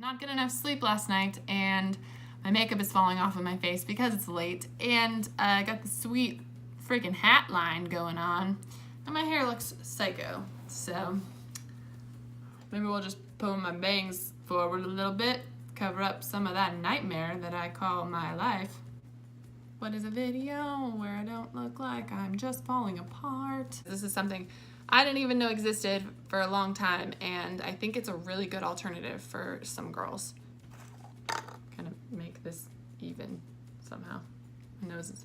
Not getting enough sleep last night, and my makeup is falling off of my face because it's late, and I got the sweet freaking hat line going on, and my hair looks psycho. So maybe we'll just pull my bangs forward a little bit, cover up some of that nightmare that I call my life. What is a video where I don't look like I'm just falling apart? This is something I didn't even know existed for a long time, and I think it's a really good alternative for some girls. Kind of make this even somehow. My nose is...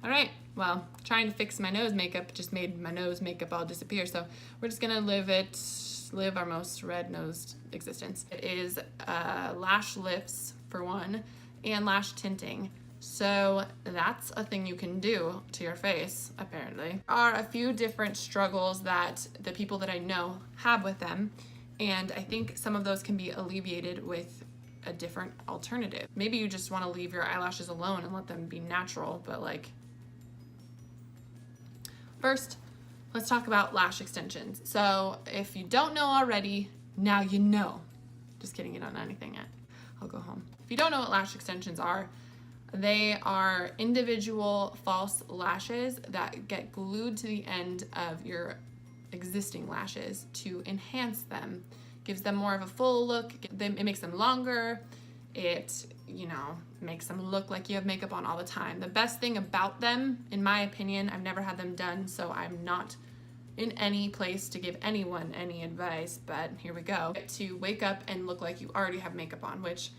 All right, well, trying to fix my nose makeup just made my nose makeup all disappear, so we're just gonna live our most red-nosed existence. It is Lash Lifts, for one, and Lash Tinting. So that's a thing you can do to your face, apparently. There are a few different struggles that the people that I know have with them, and I think some of those can be alleviated with a different alternative. Maybe you just want to leave your eyelashes alone and let them be natural, but like... First, let's talk about lash extensions. So if you don't know already, now you know. Just kidding, you don't know anything yet. I'll go home. If you don't know what lash extensions are, they are individual false lashes that get glued to the end of your existing lashes to enhance them. Gives them more of a full look, it makes them longer, it, makes them look like you have makeup on all the time. The best thing about them, in my opinion, I've never had them done, so I'm not in any place to give anyone any advice, but here we go. To wake up and look like you already have makeup on, which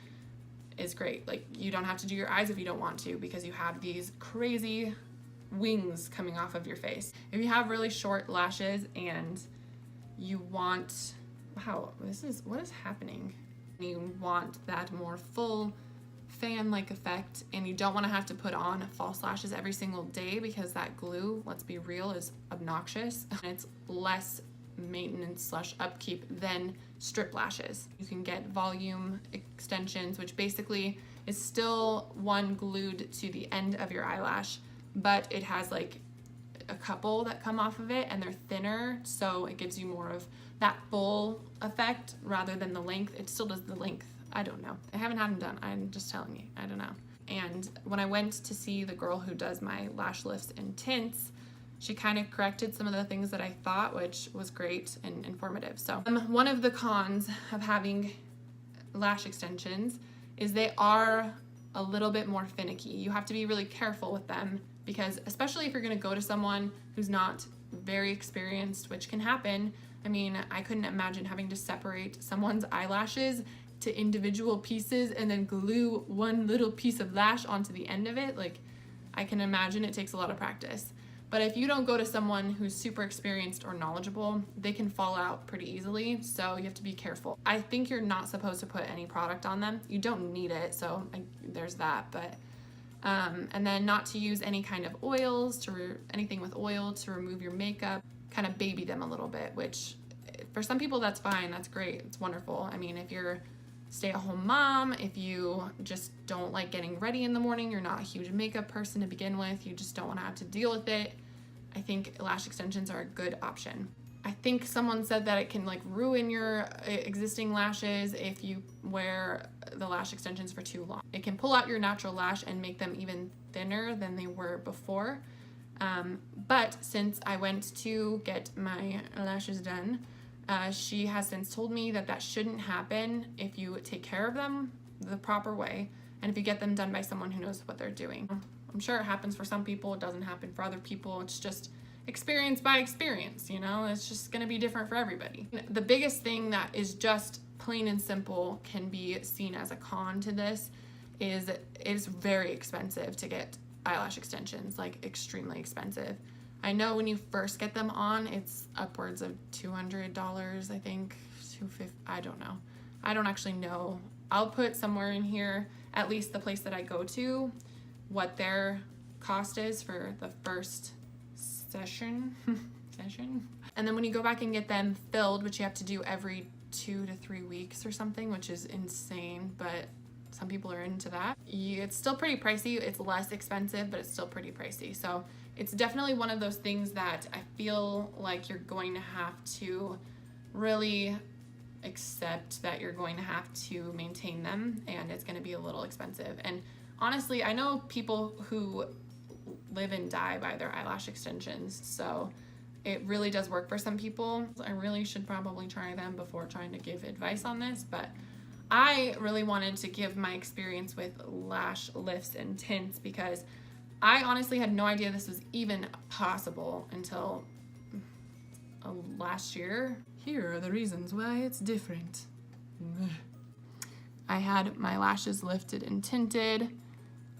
is great. Like, you don't have to do your eyes if you don't want to, because you have these crazy wings coming off of your face. If you have really short lashes and you want, wow, what is happening? You want that more full fan-like effect, and you don't want to have to put on false lashes every single day, because that glue, let's be real, is obnoxious. And it's less maintenance / upkeep than strip lashes. You can get volume extensions, which basically is still one glued to the end of your eyelash, but it has like a couple that come off of it, and they're thinner, so it gives you more of that full effect rather than the length. It still does the length. I don't know. I haven't had them done. I'm just telling you. I don't know. And when I went to see the girl who does my lash lifts and tints, she kind of corrected some of the things that I thought, which was great and informative. So one of the cons of having lash extensions is they are a little bit more finicky. You have to be really careful with them, because especially if you're going to go to someone who's not very experienced, which can happen. I mean, I couldn't imagine having to separate someone's eyelashes to individual pieces and then glue one little piece of lash onto the end of it. Like, I can imagine it takes a lot of practice. But if you don't go to someone who's super experienced or knowledgeable, they can fall out pretty easily, so you have to be careful. I think you're not supposed to put any product on them. You don't need it, so there's that. But and then not to use any kind of oils, anything with oil to remove your makeup. Kind of baby them a little bit, which for some people that's fine, that's great, it's wonderful. I mean, if you're stay-at-home mom, if you just don't like getting ready in the morning, you're not a huge makeup person to begin with, you just don't want to have to deal with it, I think lash extensions are a good option. I think someone said that it can like ruin your existing lashes if you wear the lash extensions for too long. It can pull out your natural lash and make them even thinner than they were before. But since I went to get my lashes done, she has since told me that that shouldn't happen if you take care of them the proper way, and if you get them done by someone who knows what they're doing. I'm sure it happens for some people, it doesn't happen for other people. It's just experience by experience, it's just gonna be different for everybody. The biggest thing that is just plain and simple can be seen as a con to this is it's very expensive to get eyelash extensions, like extremely expensive. I know when you first get them on, it's upwards of $200, I think, $250, I don't know. I don't actually know. I'll put somewhere in here, at least the place that I go to, what their cost is for the first session. And then when you go back and get them filled, which you have to do every 2 to 3 weeks or something, which is insane, but some people are into that. It's still pretty pricey. It's less expensive, but it's still pretty pricey. So it's definitely one of those things that I feel like you're going to have to really accept that you're going to have to maintain them and it's going to be a little expensive. And honestly, I know people who live and die by their eyelash extensions, so it really does work for some people. I really should probably try them before trying to give advice on this, but I really wanted to give my experience with lash lifts and tints because I honestly had no idea this was even possible until last year. Here are the reasons why it's different. I had my lashes lifted and tinted.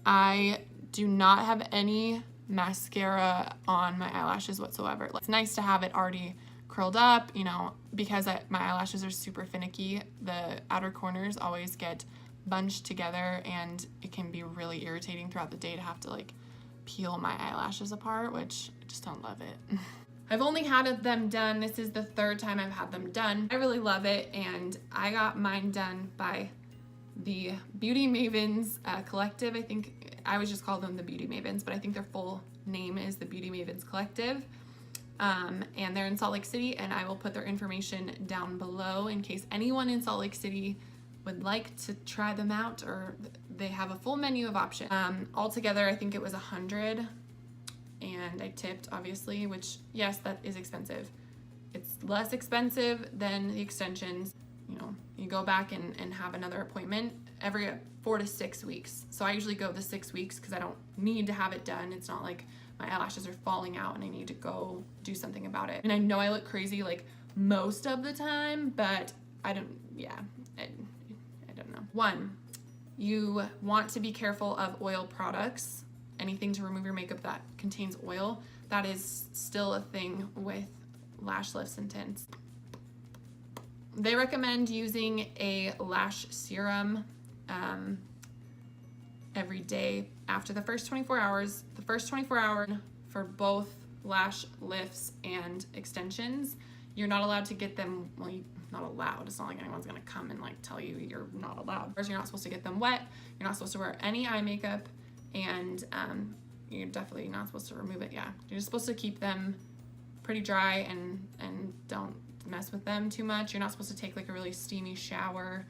I do not have any mascara on my eyelashes whatsoever. It's nice to have it already curled up, you know, because my eyelashes are super finicky. The outer corners always get bunched together and it can be really irritating throughout the day to have to like peel my eyelashes apart, which I just don't love it. I've only had them done, this is the third time I've had them done. I really love it, and I got mine done by the Beauty Mavens Collective. I think I always just call them the Beauty Mavens, but I think their full name is the Beauty Mavens Collective. And they're in Salt Lake City, and I will put their information down below in case anyone in Salt Lake City would like to try them out, or they have a full menu of options. Altogether, I think it was $100, and I tipped, obviously, which, yes, that is expensive. It's less expensive than the extensions. You know, you go back and have another appointment every 4 to 6 weeks. So I usually go the 6 weeks because I don't need to have it done. It's not like my eyelashes are falling out and I need to go do something about it. And I know I look crazy like most of the time, but I don't know. 1, you want to be careful of oil products. Anything to remove your makeup that contains oil. That is still a thing with lash lifts and tints. They recommend using a lash serum every day after the first 24 hours. The first 24 hours for both lash lifts and extensions, you're not allowed to get them, well, not allowed. It's not like anyone's gonna come and like tell you you're not allowed. First, you're not supposed to get them wet. You're not supposed to wear any eye makeup, and you're definitely not supposed to remove it. Yeah, you're just supposed to keep them pretty dry and don't mess with them too much. You're not supposed to take like a really steamy shower,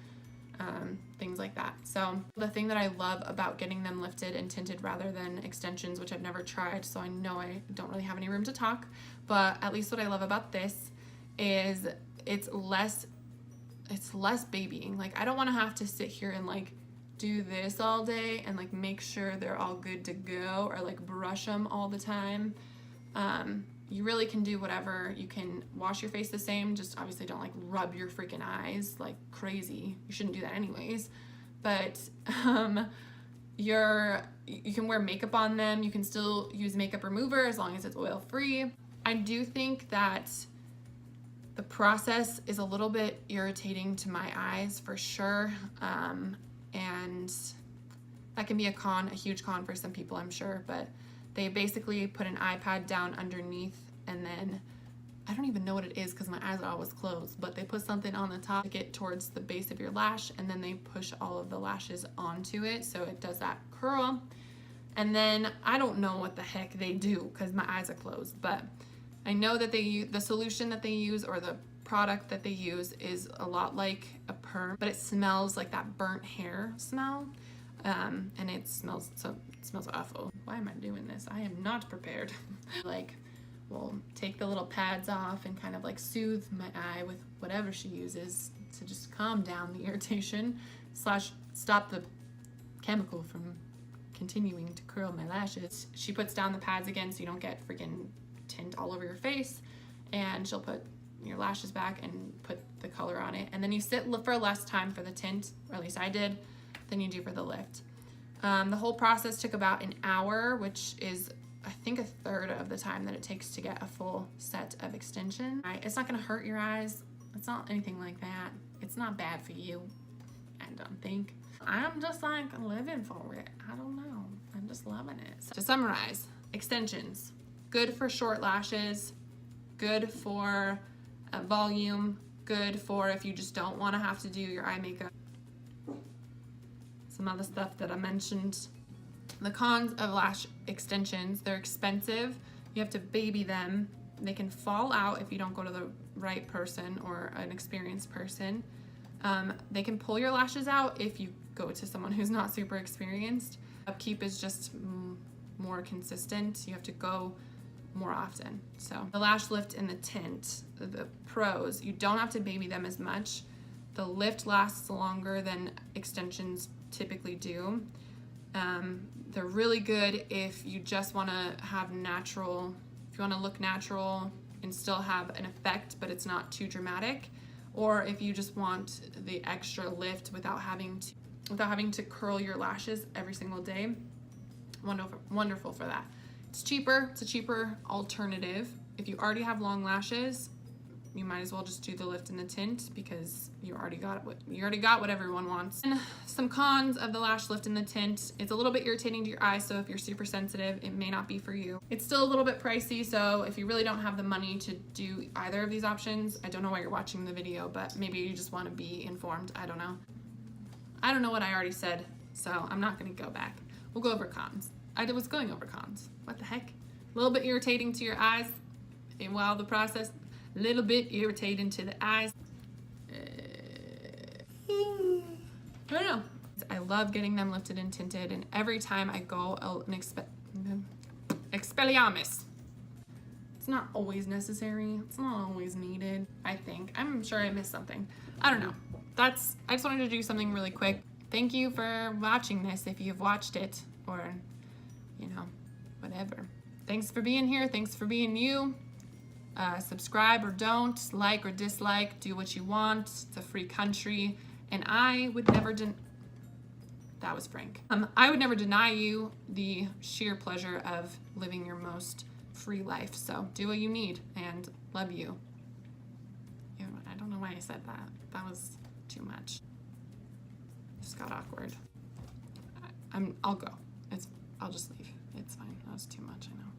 things like that. So the thing that I love about getting them lifted and tinted rather than extensions, which I've never tried, so I know I don't really have any room to talk, but at least what I love about this is it's less babying. Like, I don't want to have to sit here and like do this all day and like make sure they're all good to go, or like brush them all the time. You really can do whatever. You can wash your face the same, just obviously don't like rub your freaking eyes like crazy. You shouldn't do that anyways. But you can wear makeup on them. You can still use makeup remover as long as it's oil free. I do think that the process is a little bit irritating to my eyes for sure. And that can be a huge con for some people, I'm sure, but they basically put an iPad down underneath, and then I don't even know what it is because my eyes are always closed, but they put something on the top to get towards the base of your lash, and then they push all of the lashes onto it so it does that curl. And then I don't know what the heck they do because my eyes are closed, but I know that the solution that they use, or the product that they use, is a lot like a perm, but it smells like that burnt hair smell, and it smells awful. Why am I doing this? I am not prepared. Like, we'll take the little pads off and kind of like soothe my eye with whatever she uses to just calm down the irritation / stop the chemical from continuing to curl my lashes. She puts down the pads again so you don't get freaking tint all over your face, and she'll put your lashes back and put the color on it, and then you sit for less time for the tint, or at least I did, than you do for the lift. The whole process took about an hour, which is I think a third of the time that it takes to get a full set of extension. It's not gonna hurt your eyes. It's not anything like that. It's not bad for you, I don't think. I'm just like living for it. I don't know. I'm just loving it. So, to summarize, extensions, good for short lashes, good for volume, good for if you just don't want to have to do your eye makeup. Some other stuff that I mentioned. The cons of lash extensions: they're expensive. You have to baby them. They can fall out if you don't go to the right person or an experienced person. They can pull your lashes out if you go to someone who's not super experienced. Upkeep is just more consistent. You have to go more often. So the Lash Lift and the Tint, the pros, you don't have to baby them as much. The lift lasts longer than extensions typically do. They're really good if you just want to have natural, if you want to look natural and still have an effect, but it's not too dramatic, or if you just want the extra lift without having to curl your lashes every single day. Wonderful for that. It's cheaper. It's a cheaper alternative. If you already have long lashes, you might as well just do the lift and the tint because you already got what everyone wants. And some cons of the Lash Lift and the Tint: it's a little bit irritating to your eyes, so if you're super sensitive, it may not be for you. It's still a little bit pricey, so if you really don't have the money to do either of these options, I don't know why you're watching the video, but maybe you just want to be informed. I don't know. I don't know what I already said, so I'm not going to go back. We'll go over cons. I was going over cons. What the heck? A little bit irritating to your eyes, and while the process, a little bit irritating to the eyes. I don't know. I love getting them lifted and tinted, and every time I go an Expelliarmus. It's not always necessary. It's not always needed, I think. I'm sure I missed something. I don't know. I just wanted to do something really quick. Thank you for watching this if you've watched it, or, you know, whatever. Thanks for being here. Thanks for being you. Subscribe or don't, like or dislike, do what you want. It's a free country, and I would never that was Frank. I would never deny you the sheer pleasure of living your most free life. So do what you need, and love you. I don't know why I said that. That was too much. Just got awkward. I'll go. I'll just leave. It's fine. That was too much, I know.